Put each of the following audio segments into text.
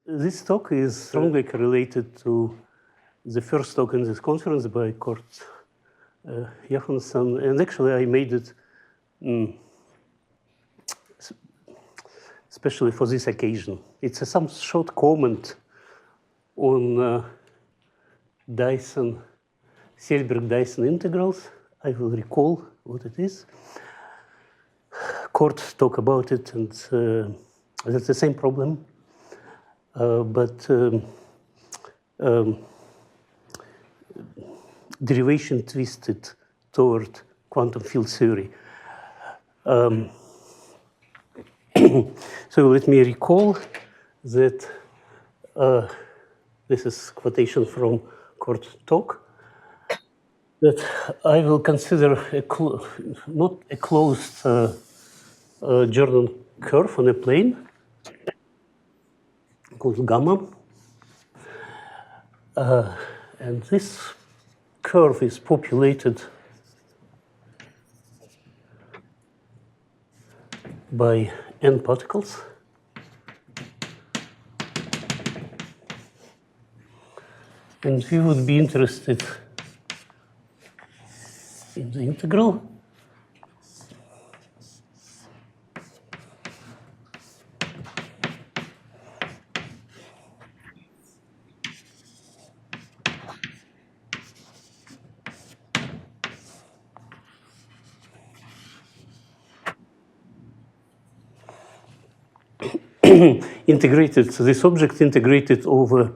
This talk is strongly correlated to the first talk in this conference by Kurt Johansson, and actually I made it especially for this occasion. It's some short comment on Dyson-Selberg-Dyson integrals. I will recall what it is. Kurt talked about it, and that's the same problem, but derivation twisted toward quantum field theory. So let me recall that this is quotation from Kurt's talk, that I will consider not a closed Jordan curve on a plane called gamma. And this curve is populated by n particles. And we would be interested in the integral. Integrated, so this object integrated over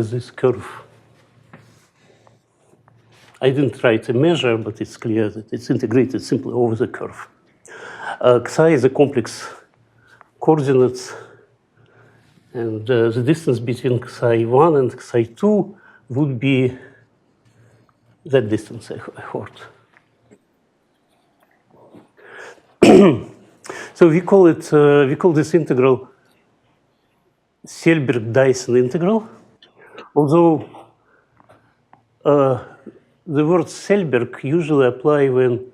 this curve. I didn't try to measure, but it's clear that it's integrated simply over the curve. Xi is a complex coordinates, and the distance between Xi1 and Xi2 would be that distance, I thought. So we call this integral Selberg-Dyson integral, although the word Selberg usually apply when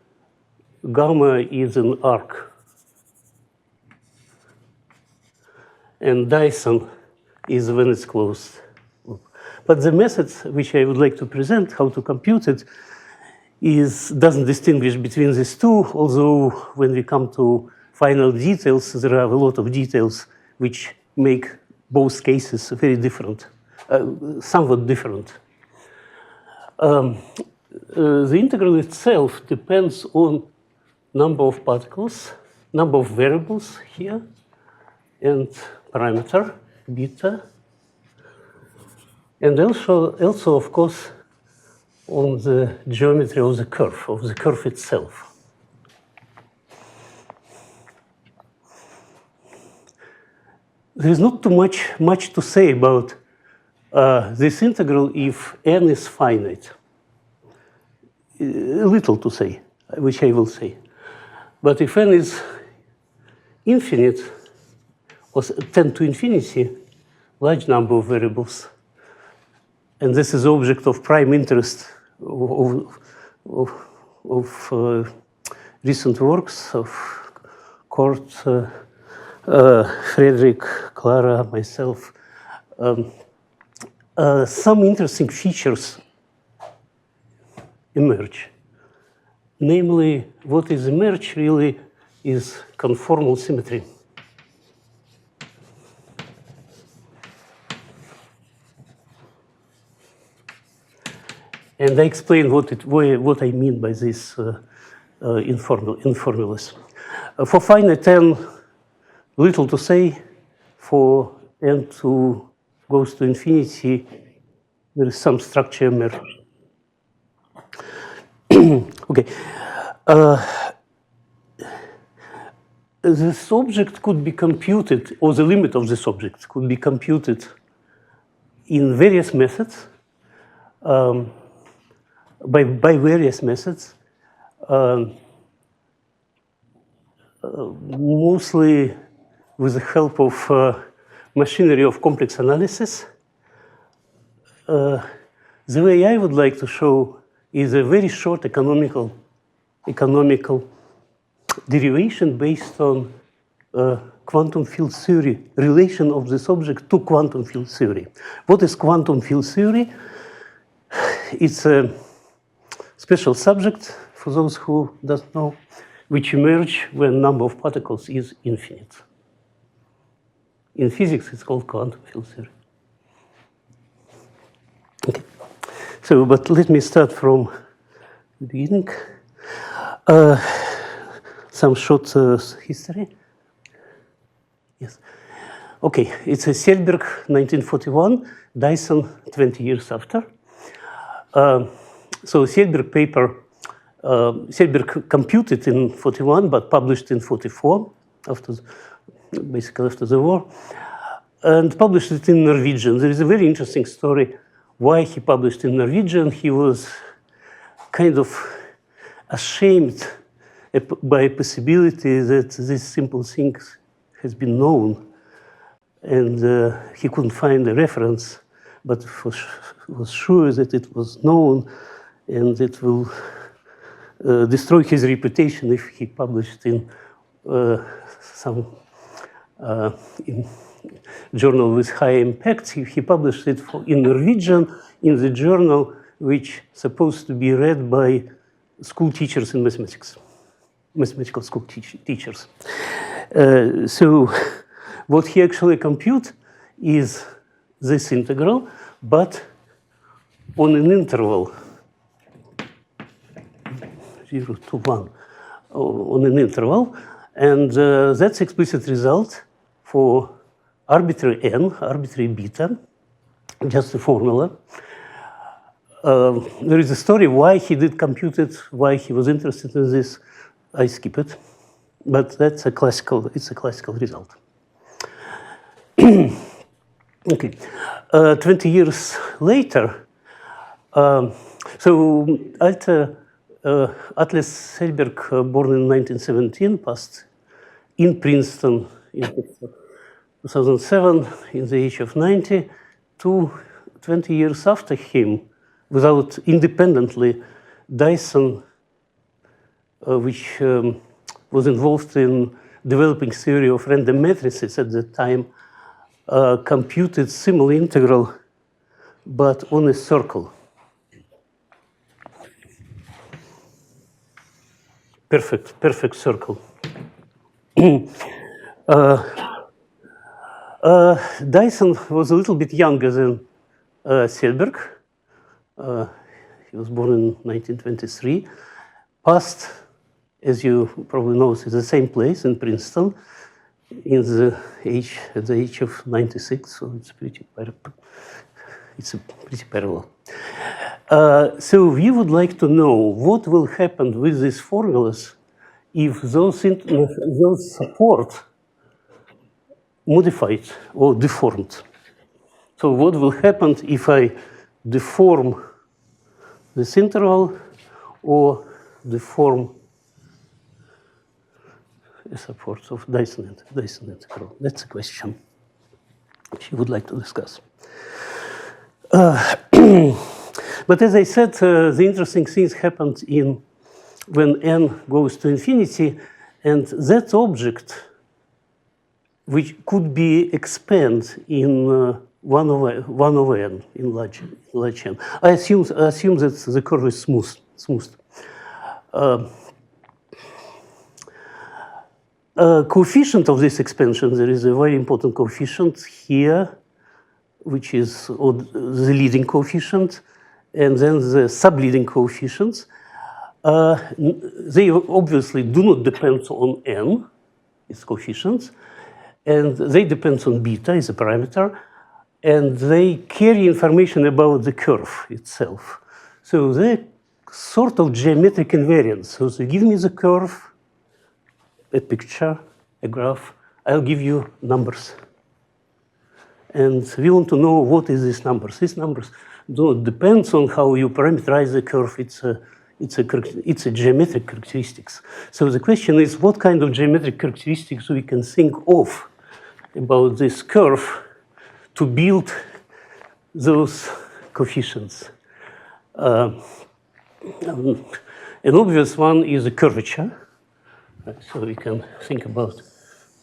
gamma is an arc, and Dyson is when it's closed. But the method which I would like to present, how to compute it, doesn't distinguish between these two, although when we come to final details, there are a lot of details which make both cases very different, somewhat different. The integral itself depends on number of particles, number of variables here, and parameter, beta, and also of course, on the geometry of the curve itself. There is not too much to say about this integral if n is finite. A little to say, which I will say. But if n is infinite, or tend to infinity, large number of variables, and this is object of prime interest of recent works of Kurt, Frederick, Clara, myself. Some interesting features emerge. Namely, what is emerged really is conformal symmetry. And I explain what I mean by this in formulas. For finite n, little to say. For n goes to infinity, there is some structure emerged. Okay. This object could be computed, or the limit of this object could be computed in various methods. By various methods, mostly with the help of machinery of complex analysis. The way I would like to show is a very short economical derivation based on quantum field theory, relation of this object to quantum field theory. What is quantum field theory? It's a special subject, for those who don't know, which emerge when number of particles is infinite. In physics, it's called quantum field theory. Okay. So, but let me start from the beginning. Some short history. Yes. Okay, it's a Selberg, 1941, Dyson, 20 years after. So Selberg paper, Selberg computed in 41, but published in 44, basically after the war, and published it in Norwegian. There is a very interesting story why he published in Norwegian. He was kind of ashamed by a possibility that this simple thing has been known, and he couldn't find a reference, but was sure that it was known, and it will destroy his reputation if he published in some in journal with high impact. He published it in Norwegian in the journal which supposed to be read by school teachers in mathematics, mathematical school teachers. So what he actually compute is this integral, but on an interval 0 to 1, on an interval, and that's explicit result for arbitrary n, arbitrary beta, just a formula. There is a story why he did compute it, why he was interested in this. I skip it, but that's a classical. It's a classical result. Okay, 20 years later, so Atlas Selberg, born in 1917, passed in Princeton in 2007, in the age of 90, 20 years after him, without independently, Dyson, which was involved in developing theory of random matrices at the time, computed similar integral, but on a circle. Perfect circle. Dyson was a little bit younger than Selberg. He was born in 1923. Passed, as you probably know, at the same place in Princeton, at the age of 96. So it's a pretty parallel. So we would like to know what will happen with these formulas if those support modified or deformed. So what will happen if I deform this interval or deform a support of Dyson integral? That's a question which you would like to discuss. But as I said, the interesting things happened when n goes to infinity, and that object, which could be expanded in 1 over n in large n. I assume that the curve is smooth. Coefficient of this expansion, there is a very important coefficient here, which is the leading coefficient, and then the subleading coefficients. They obviously do not depend on n, its coefficients, and they depend on beta, is a parameter, and they carry information about the curve itself. So they're sort of geometric invariants. So they give me the curve, a picture, a graph, I'll give you numbers. And we want to know what is these numbers. These numbers do not depend on how you parameterize the curve. It's a geometric characteristics. So the question is, what kind of geometric characteristics we can think of about this curve to build those coefficients? An obvious one is a curvature. So we can think about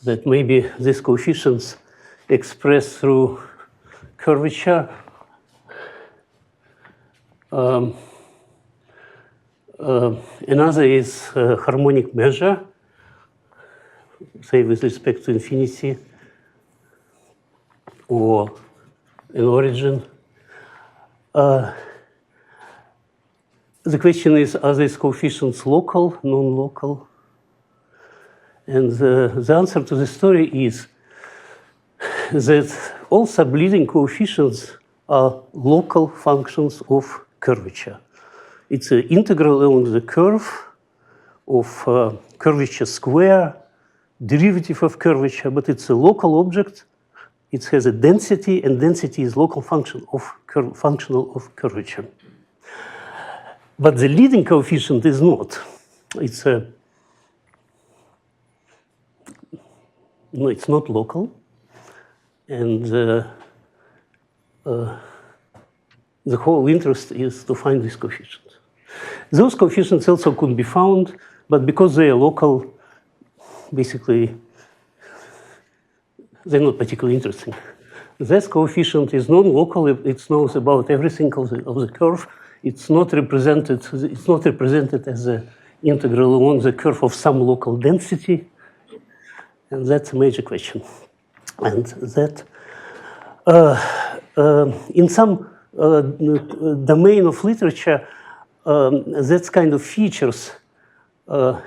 that maybe these coefficients expressed through curvature another is harmonic measure, say with respect to infinity or an origin. The question is, are these coefficients local, non-local? And the answer to the story is that all subleading coefficients are local functions of curvature. It's an integral along the curve of curvature square, derivative of curvature, but it's a local object. It has a density, and density is local function of functional of curvature. But the leading coefficient is not. It's no, it's not local, and the whole interest is to find these coefficients. Those coefficients also could be found, but because they are local, basically, they're not particularly interesting. This coefficient is non-local. It knows about everything of the curve. It's not represented. It's not represented as an integral along the curve of some local density, and that's a major question. And that in some domain of literature, that kind of features are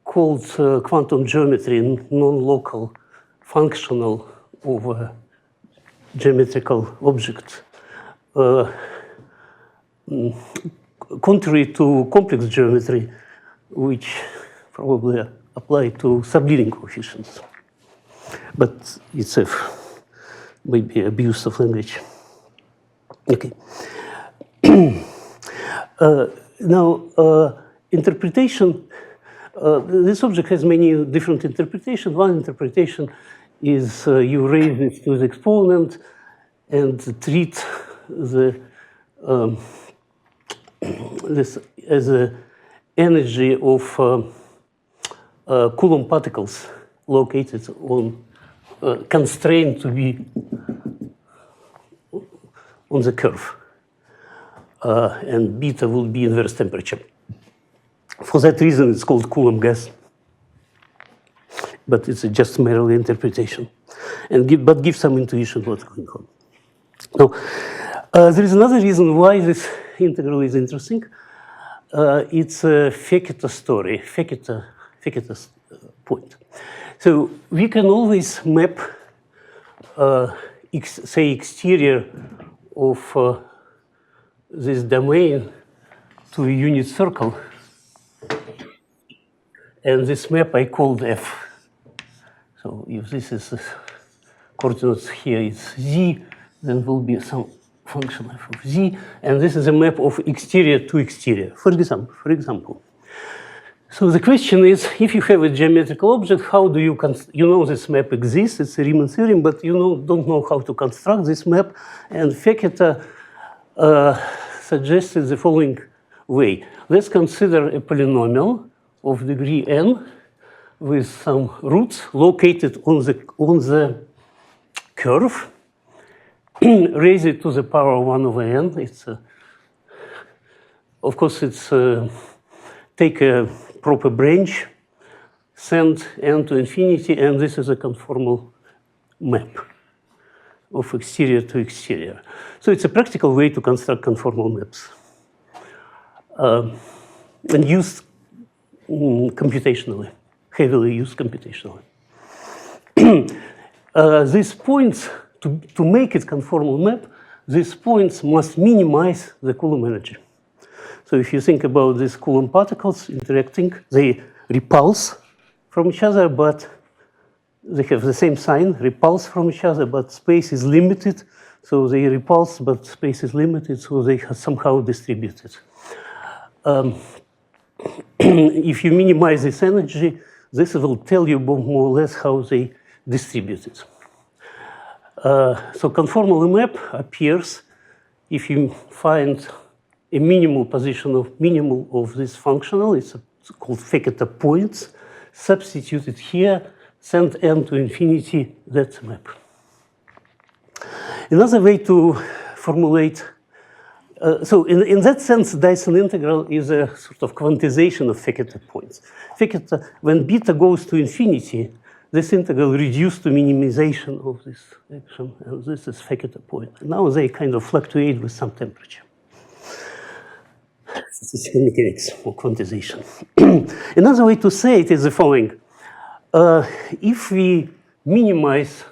called quantum geometry, non-local functional over geometrical object. Contrary to complex geometry, which probably apply to subleading coefficients. But it's maybe abuse of language. Okay. Now, interpretation, this object has many different interpretations. One interpretation is you raise it to the exponent and treat this as an energy of Coulomb particles located on, constrained to be on the curve. And beta will be inverse temperature. For that reason, it's called Coulomb gas. But it's just merely interpretation. And give some intuition what's going on. Now, there is another reason why this integral is interesting. It's a Fekete story, Fekete's point. So we can always map, say, exterior of this domain to a unit circle. And this map I called F. So if this is coordinates here is Z, then will be some function f of Z. And this is a map of exterior to exterior, for example. So the question is, if you have a geometrical object, how do you know this map exists, it's a Riemann theorem, but you don't know how to construct this map. And Fekete suggested the following way. Let's consider a polynomial of degree n with some roots located on the curve. Raise it to the power 1 over n. It's of course it's take a proper branch, send n to infinity, and this is a conformal map of exterior to exterior. So it's a practical way to construct conformal maps and used computationally, heavily used computationally. These points, to make it conformal map, these points must minimize the Coulomb energy. So if you think about these Coulomb particles interacting, they repulse from each other, but they have the same sign, repulse from each other, but space is limited. So they repulse, but space is limited, so they are somehow distributed. If you minimize this energy, this will tell you more or less how they distribute it. So conformal map appears if you find a minimal position of this functional. It's called Fekete points. substitute it here, send n to infinity, that's a map. Another way to formulate, so in that sense, Dyson integral is a sort of quantization of Fekete points. Fekete, when beta goes to infinity, this integral reduced to minimization of this action, and this is Fekete point. Now they kind of fluctuate with some temperature. This is mechanics or quantization. Another way to say it is the following. If we minimize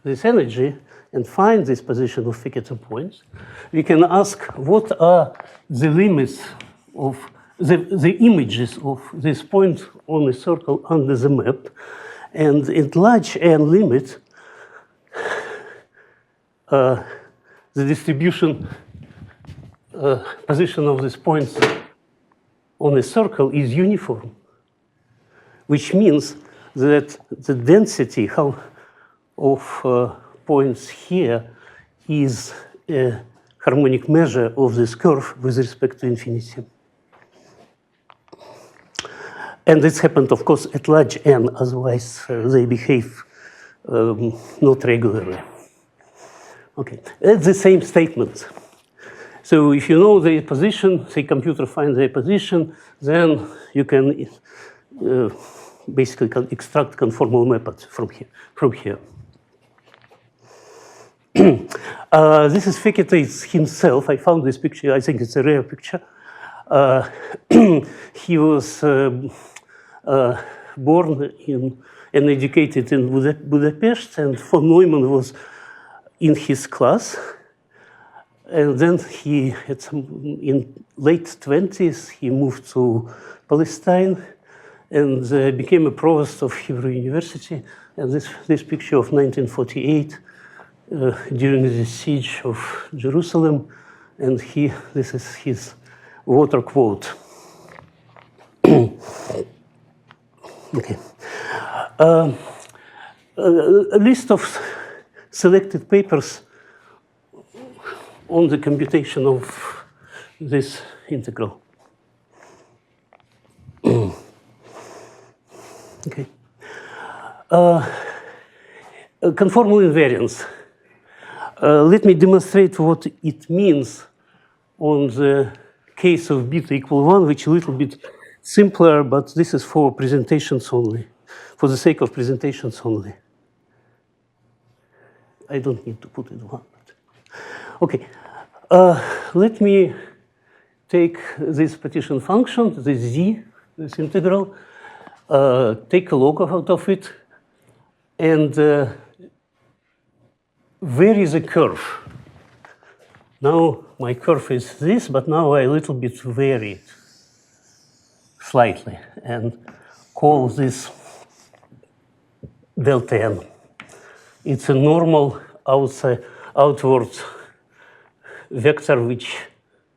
this energy and find this position of Fekete points, we can ask what are the limits of the images of this point on a circle under the map. And at large n limit, the distribution position of these points on a circle is uniform, which means that the density of points here is a harmonic measure of this curve with respect to infinity. And this happened, of course, at large n, otherwise they behave not regularly. Okay, it's the same statement. So if you know the position, say computer finds their position, then you can basically extract conformal methods from here. This is Fekete himself. I found this picture. I think it's a rare picture. He was born and educated in Budapest, and von Neumann was in his class. And then in late 20s, he moved to Palestine and became a provost of Hebrew University. And this picture of 1948 during the siege of Jerusalem, and this is his water quote. Okay. A list of selected papers on the computation of this integral. Okay. Conformal invariance. Let me demonstrate what it means on the case of beta equal 1, which is a little bit simpler, but this is for presentations only, for the sake of presentations only. I don't need to put it on. Okay, let me take this partition function, this z, this integral, take a log out of it, and vary the curve. Now my curve is this, but now I a little bit vary it slightly and call this delta n. It's a normal outward vector which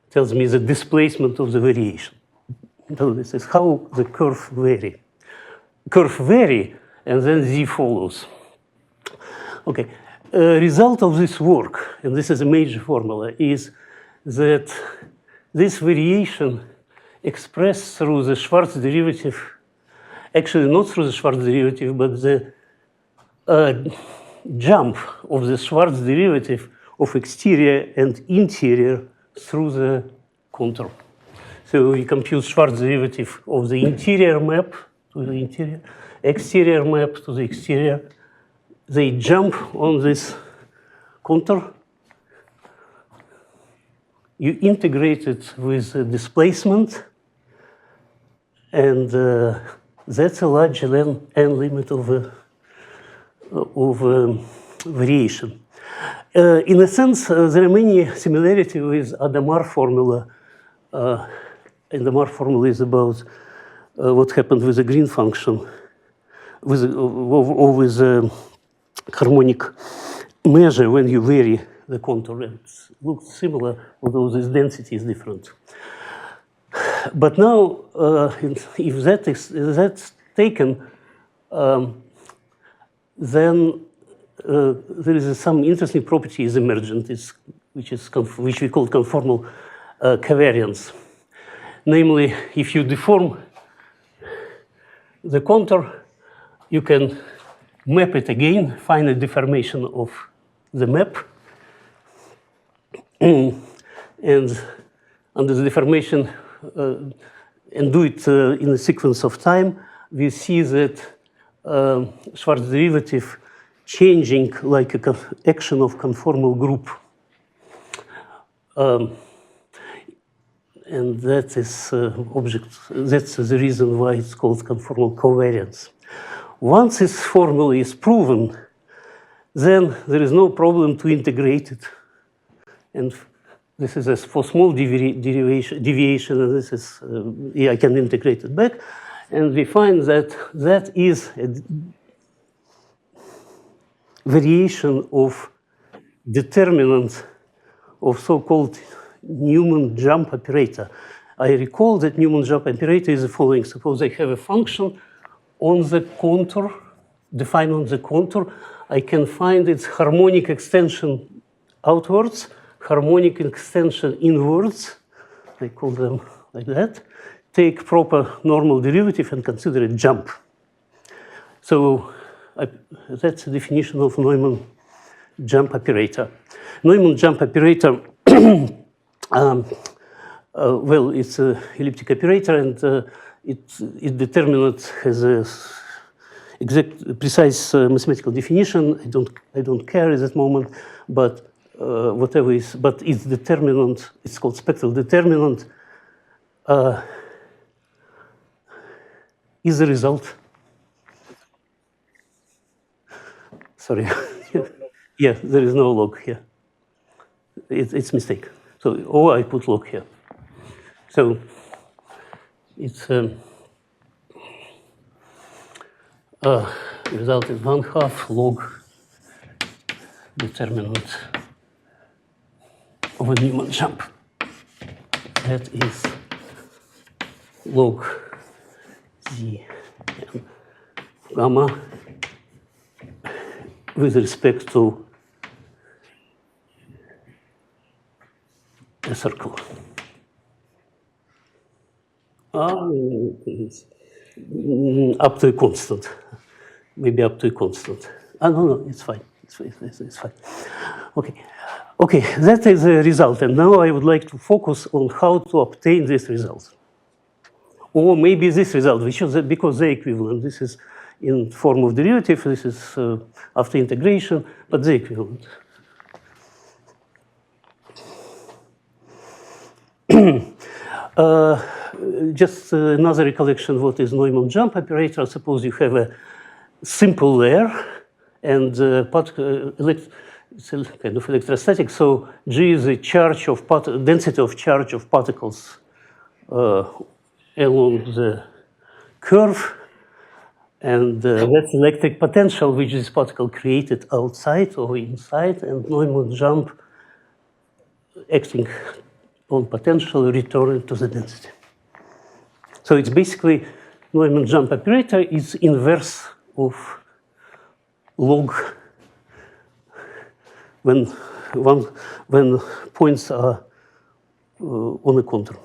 tells me the displacement of the variation. So this is how the curve vary. Curve vary, and then z follows. Okay. Result of this work, and this is a major formula, is that this variation expressed through the Schwarz derivative, actually not through the Schwarz derivative, but the jump of the Schwarz derivative of exterior and interior through the contour. So we compute Schwarz derivative of the interior map to the interior, exterior map to the exterior. They jump on this contour. You integrate it with the displacement, and that's a large n limit of variation. In a sense, there are many similarities with Adamar formula. And the Adamar formula is about what happened with the green function, with harmonic measure when you vary the contour. It looks similar, although this density is different. But now, if that's taken, then there is some interesting property is emergent, which we call conformal covariance. Namely, if you deform the contour, you can map it again, find a deformation of the map. And under the deformation, and do it in a sequence of time, we see that Schwarz derivative changing like an action of conformal group. And that is that's the reason why it's called conformal covariance. Once this formula is proven, then there is no problem to integrate it. And this is for small deviation, and this is, I can integrate it back. And we find that that is a variation of determinant of so-called Neumann jump operator. I recall that Neumann jump operator is the following. Suppose I have a function on the contour, defined on the contour. I can find its harmonic extension outwards, harmonic extension inwards. I call them like that. Take proper normal derivative and consider it jump. So that's the definition of Neumann jump operator. Neumann jump operator, well, it's an elliptic operator, and its determinant has a precise mathematical definition. I don't care at that moment, but whatever is, but its determinant, it's called spectral determinant, is the result. Sorry. Yeah, there is no log here. It's mistake. So, I put log here. So, it's result is 1/2 log determinant of a Neumann jump. That is log z and gamma with respect to a circle. Up to a constant. Maybe up to a constant. No, it's fine. It's fine. Okay, that is the result. And now I would like to focus on how to obtain this result. Or maybe this result, which is because they're equivalent. This is in form of derivative. This is after integration, but they're equivalent. Just another recollection, what is Neumann jump operator? Suppose you have a simple layer and it's a kind of electrostatic. So G is the charge of density of charge of particles along the curve, and that's electric potential which this particle created outside or inside, and Neumann jump acting on potential return to the density. So it's basically Neumann jump operator is inverse of log when points are on a contour.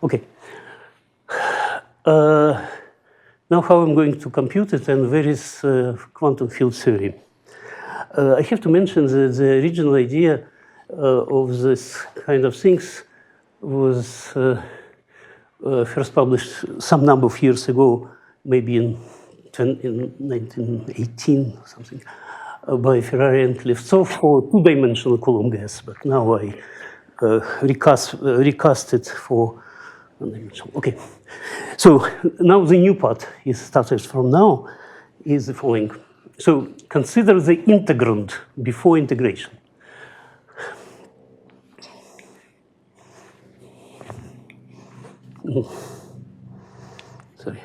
Okay. Now how I'm going to compute it, and where is quantum field theory? I have to mention that the original idea of this kind of things was first published some number of years ago, maybe in 1918 or something, by Ferrari and Klevtsov for two-dimensional Coulomb gas. But now I recast it for one-dimensional. Okay, so now the new part is started from now is the following. So consider the integrand before integration. Sorry.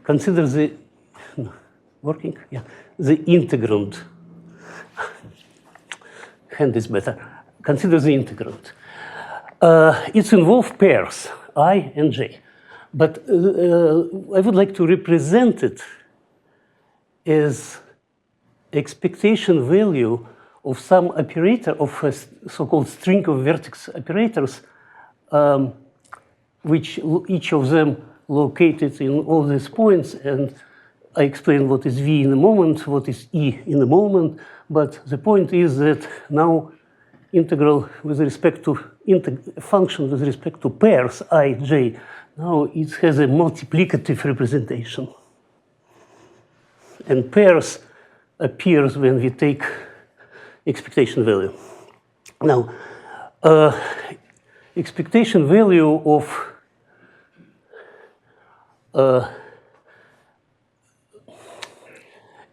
Consider the working. Yeah, the integrand. Hand is better. Consider the integrand. It's involved pairs I and j, but I would like to represent it as expectation value of some operator, of a so-called string of vertex operators, which each of them located in all these points. And I explain what is V in a moment, what is E in a moment. But the point is that now integral with respect to function with respect to pairs I, J, now it has a multiplicative representation. And pairs appears when we take expectation value. Now, expectation value of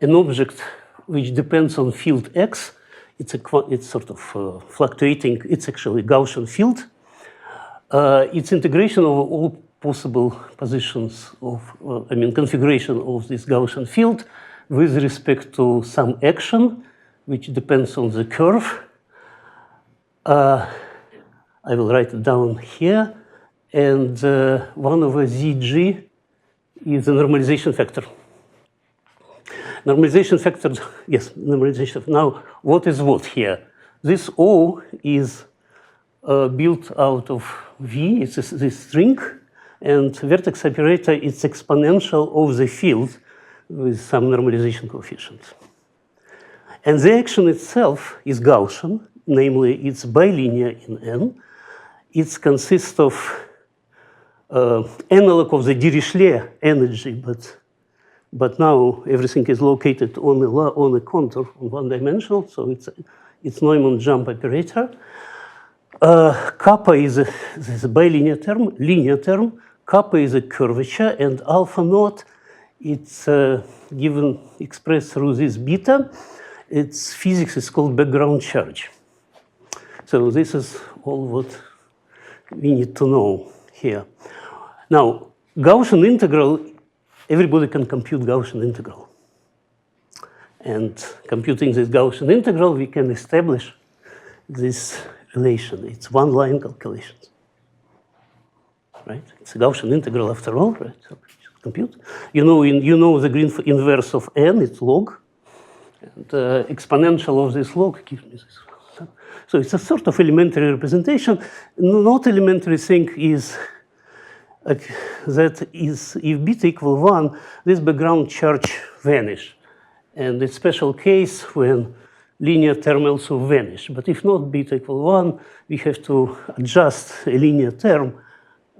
an object which depends on field X, it's sort of fluctuating, it's actually Gaussian field. It's integration of all possible positions of, configuration of this Gaussian field with respect to some action, which depends on the curve. I will write it down here. And 1 over ZG is the normalization factor. Normalization factor, yes, normalization. Now, what is what here? This O is built out of V, it's this string, and vertex operator is exponential of the field with some normalization coefficient. And the action itself is Gaussian, namely it's bilinear in N. It consists of analog of the Dirichlet energy, but now everything is located on a contour on one-dimensional, so it's Neumann jump operator. Kappa is this bilinear term, linear term. Kappa is a curvature, and alpha naught, it's given expressed through this beta. Its physics is called background charge. So this is all what we need to know here. Now, Gaussian integral, everybody can compute Gaussian integral. And computing this Gaussian integral, we can establish this relation. It's one-line calculations. Right? It's a Gaussian integral after all, right? So just compute. You know the green inverse of n, it's log. And exponential of this log gives me this. So it's a sort of elementary representation. Not elementary thing is that is if beta equal 1, this background charge vanish. And it's special case when linear term also vanish. But if not beta equal 1, we have to adjust a linear term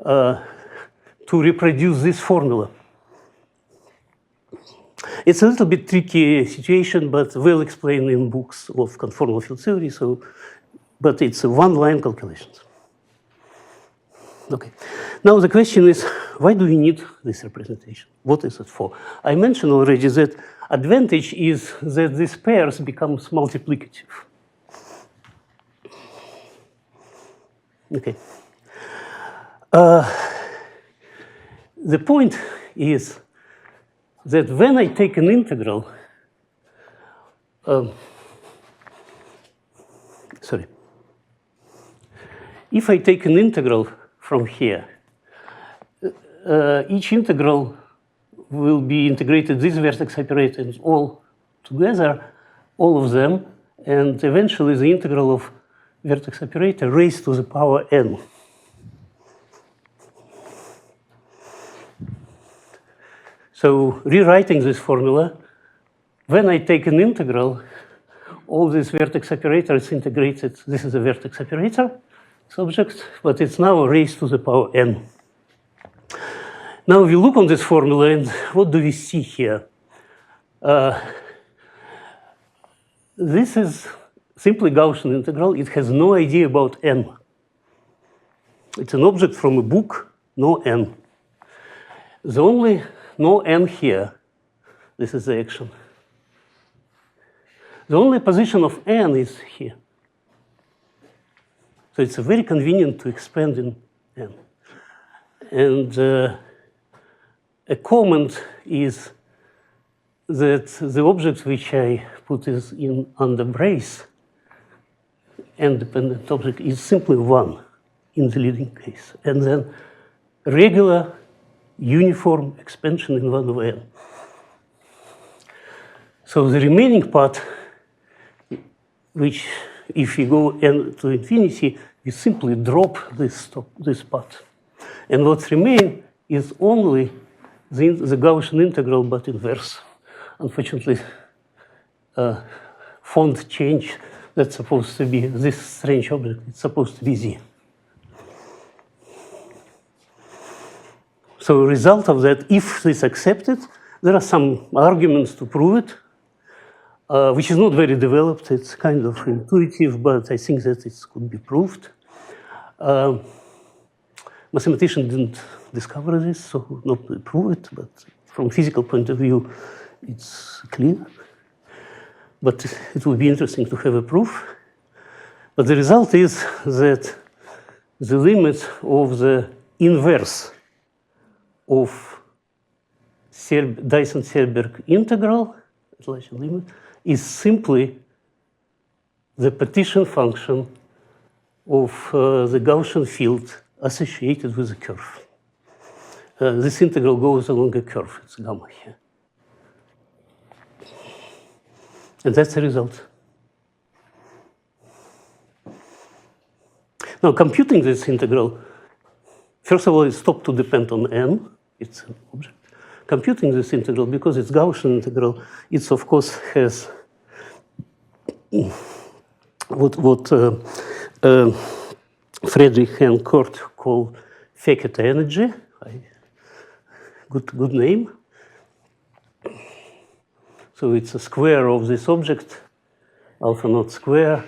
to reproduce this formula. It's a little bit tricky situation, but well explained in books of conformal field theory. So, but it's a one-line calculation. Okay. Now the question is, why do we need this representation? What is it for? I mentioned already that advantage is that these pairs becomes multiplicative. Okay. The point is that when I take an integral, if I take an integral from here, each integral will be integrated, this vertex operators all together, all of them, and eventually the integral of vertex operator raised to the power n. So rewriting this formula, when I take an integral, all these vertex operators integrated. This is a vertex operator subject, but it's now raised to the power n. Now we look on this formula, and what do we see here? This is simply Gaussian integral. It has no idea about n. It's an object from a book, no n. The only no n here, this is the action. The only position of n is here. So it's very convenient to expand in n. And a comment is that the object which I put is in under brace, n-dependent object, is simply 1 in the leading case. And then regular uniform expansion in 1 over n. So the remaining part which, if you go n to infinity, you simply drop this part. And what remains is only the Gaussian integral, but inverse. Unfortunately, font change, that's supposed to be this strange object, it's supposed to be Z. So a result of that, if this is accepted, there are some arguments to prove it, which is not very developed. It's kind of intuitive, but I think that it could be proved. Mathematicians didn't discover this, so not prove it, but from physical point of view, it's clear. But it would be interesting to have a proof. But the result is that the limit of the inverse of Dyson-Selberg integral, large limit, is simply the partition function of the Gaussian field associated with a curve. This integral goes along a curve, it's gamma here. And that's the result. Now, computing this integral, first of all, it stopped to depend on n. It's an object. Computing this integral, because it's Gaussian integral, it of course has what Friedrich and Kurt call Fekete energy. Good name. So it's a square of this object, alpha naught square,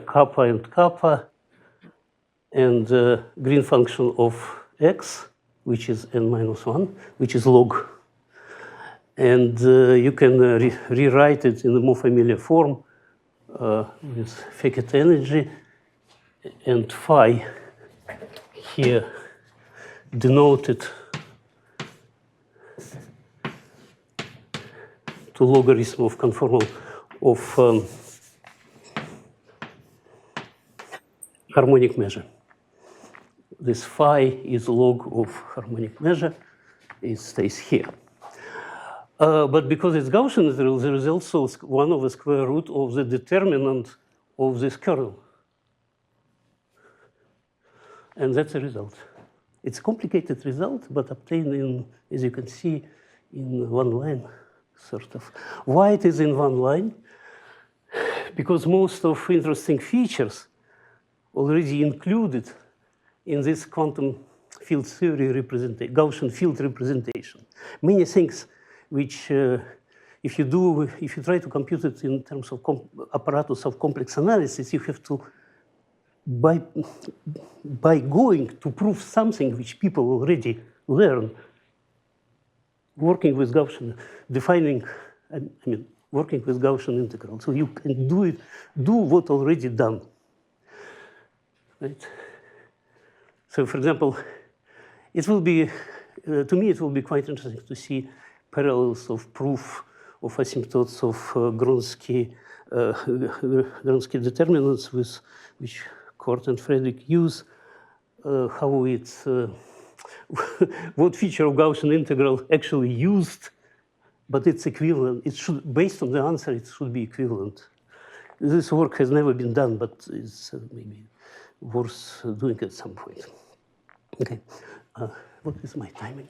kappa and kappa, and green function of x, which is n-1, which is log. And you can rewrite it in a more familiar form with Fekete energy, and phi here denoted to logarithm of conformal of harmonic measure. This phi is log of harmonic measure. It stays here. But because it's Gaussian, there is also 1 over square root of the determinant of this kernel. And that's the result. It's a complicated result, but obtained in, as you can see, in one line, sort of. Why it is in one line? Because most of interesting features already included in this quantum field theory representation, Gaussian field representation. Many things which, if you try to compute it in terms of apparatus of complex analysis, you have to, by going to prove something which people already learn, working with Gaussian, working with Gaussian integral. So you can do what already done. Right? So, for example, it will be, to me, it will be quite interesting to see parallels of proof of asymptotes of Gronsky determinants with which Kurt and Friedrich use, how it's, what feature of Gaussian integral actually used, but it's equivalent. It should, based on the answer, it should be equivalent. This work has never been done, but it's maybe worth doing at some point. Okay, what is my timing?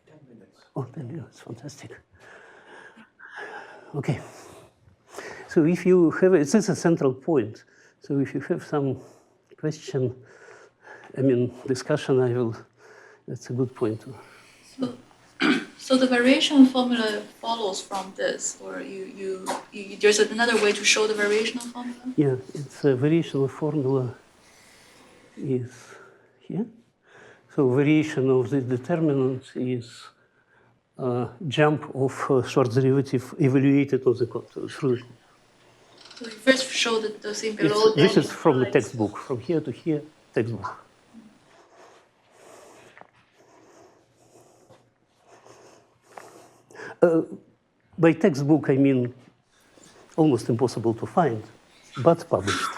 10 minutes. Oh, 10 minutes, fantastic. Okay, so if you have, this is a central point. So if you have some question, discussion, that's a good point. So the variation formula follows from this, or there's another way to show the variational formula? Yeah, it's a variational formula is here. So variation of the determinant is jump of Schwarz derivative evaluated on the contour. So you first show the thing below. This is from the textbook, from here to here, textbook. By textbook, I mean almost impossible to find, but published.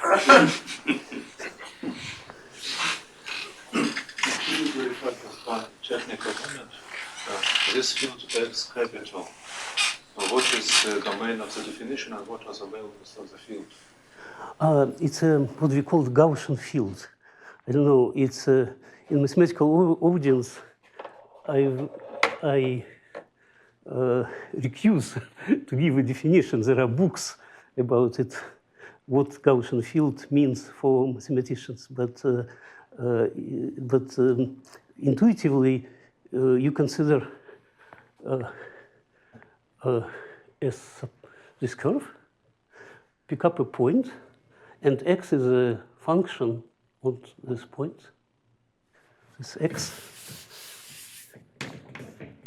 Technical moment. This field X capital What is the domain of the definition and what are the values of the field? It's what we call Gaussian field. I don't know. It's in mathematical audience. I recuse to give a definition. There are books about it, what Gaussian field means for mathematicians, but intuitively you consider as this curve, pick up a point, and x is a function on this point. This x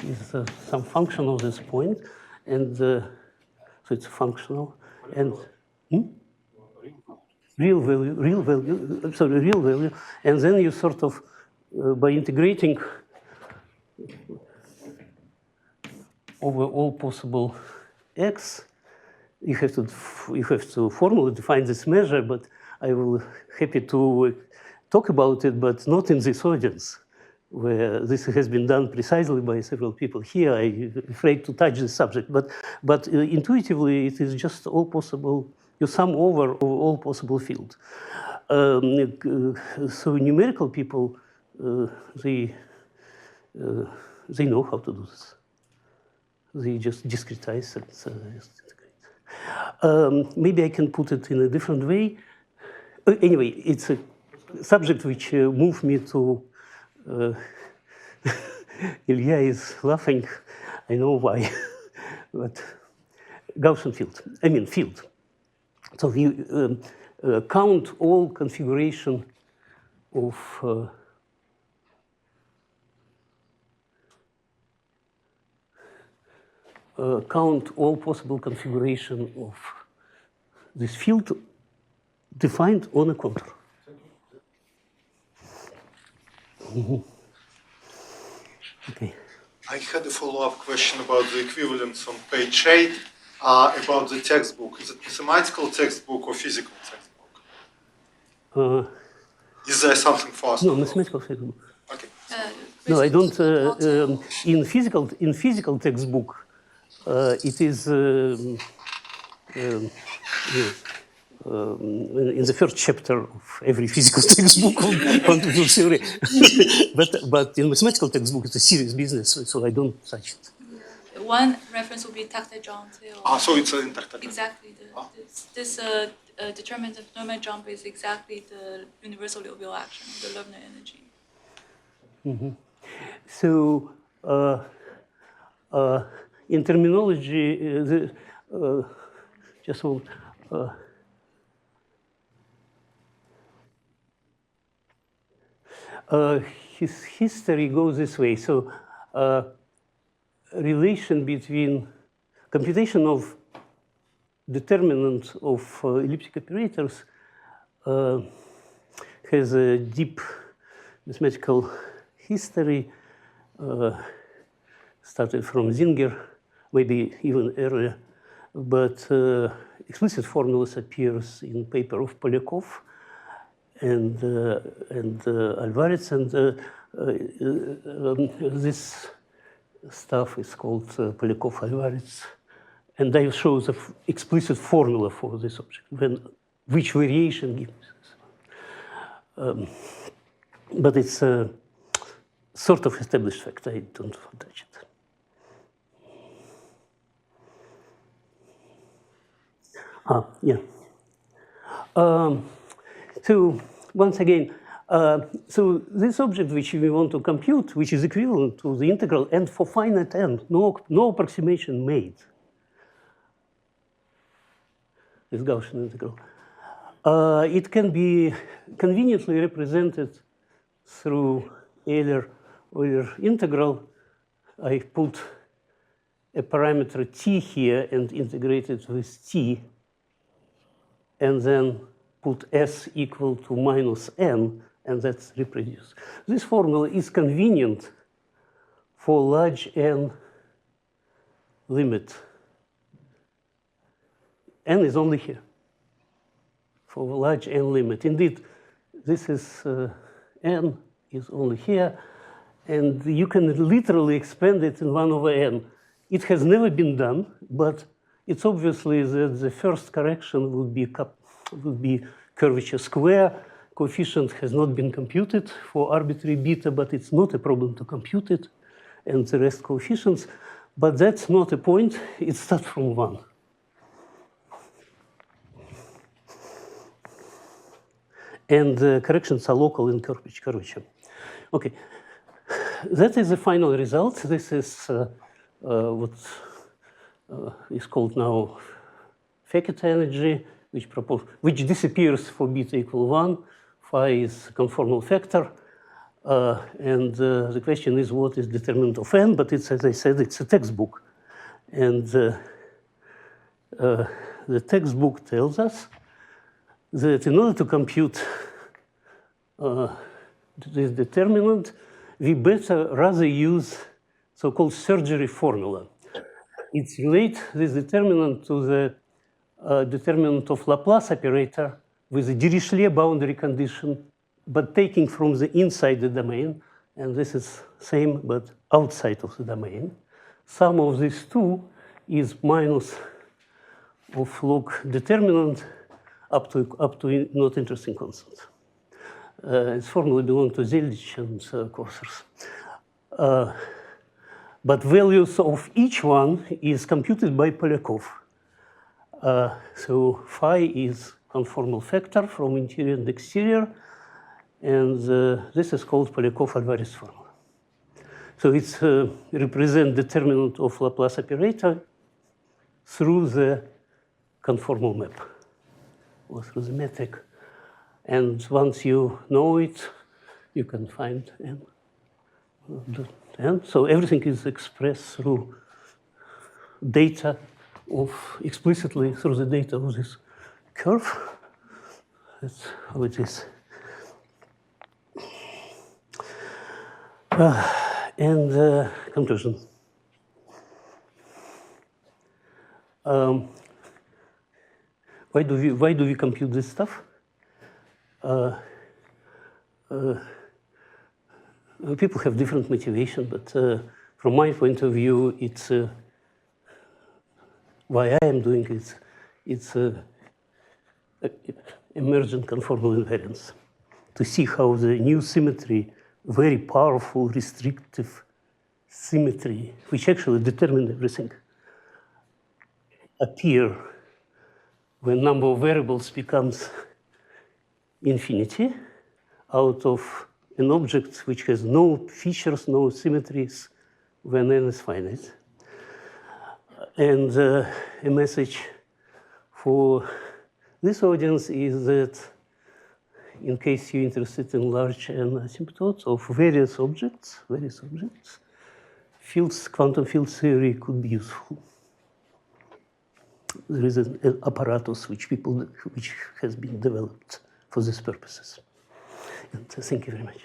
is some function of this point, and so it's functional, and real value, and then you sort of, by integrating over all possible x, you have to formally define this measure, but I will happy to talk about it, but not in this audience, where this has been done precisely by several people here. I'm afraid to touch this subject, but intuitively it is just all possible. You sum over all possible field. So numerical people, they know how to do this. They just discretize and integrate. Maybe I can put it in a different way. Anyway, it's a subject which moved me to. Ilya is laughing. I know why. But Gaussian field. I mean field. So you count all configuration of count all possible configuration of this field defined on a contour. Okay. I had a follow-up question about the equivalence on page 8 about the textbook. Is it mathematical textbook or physical textbook? Is there something for us? No, mathematical textbook. Okay. No, I don't. In physical textbook, it is in the first chapter of every physical textbook on field theory. but in mathematical textbook, it's a serious business, so I don't touch it. One reference would be Takte-John theorem. So it's an intertextual. Exactly. This determinant of Neumann jump is exactly the universal Liouville action, the Loebner energy. So in terminology, just one. His history goes this way. So relation between computation of determinant of elliptic operators has a deep mathematical history, started from Zinger, maybe even earlier, but explicit formulas appears in paper of Polyakov and Alvarez, and this stuff is called Polyakov-Alvarez, and I show the explicit formula for this object, which variation gives this. But it's a sort of established fact. I don't touch it. Yeah. So once again, so this object which we want to compute, which is equivalent to the integral, and for finite n, no approximation made. This Gaussian integral. It can be conveniently represented through Euler integral. I put a parameter t here and integrate it with t, and then put s equal to minus n, and that's reproduced. This formula is convenient for large n limit. N is only here for large n limit. Indeed, this is n is only here, and you can literally expand it in 1 over n It has never been done, but it's obviously that the first correction would be curvature square. Coefficient has not been computed for arbitrary beta, but it's not a problem to compute it, and the rest coefficients. But that's not a point. It starts from 1. And the corrections are local in curvature. Okay, that is the final result. This is what is called now Fekete energy, which disappears for beta equal 1. Phi is a conformal factor. And the question is, what is determinant of n? But it's, as I said, it's a textbook. And the textbook tells us that in order to compute this determinant, we better rather use so-called surgery formula. It's relate this determinant to the determinant of Laplace operator with a Dirichlet boundary condition, but taking from the inside the domain, and this is same but outside of the domain. Sum of these two is minus of log determinant up to not interesting constant. Its formula belongs to Zeldich and Corsers. But values of each one is computed by Polyakov. So phi is conformal factor from interior and exterior, and this is called Polyakov-Alvarez formula. So it's represent determinant of Laplace operator through the conformal map, or through the metric. And once you know it, you can find n. And so everything is expressed through data explicitly through the data of this curve. That's how it is. And conclusion. Why do we compute this stuff? People have different motivation, but from my point of view, it's why I am doing it. It's emergent conformal invariance to see how the new symmetry, very powerful restrictive symmetry, which actually determines everything, appear when number of variables becomes infinity out of an object which has no features, no symmetries when n is finite. And a message for this audience is that in case you're interested in large n asymptotes of various objects, quantum field theory could be useful. There is an apparatus which has been developed for these purposes. And thank you very much.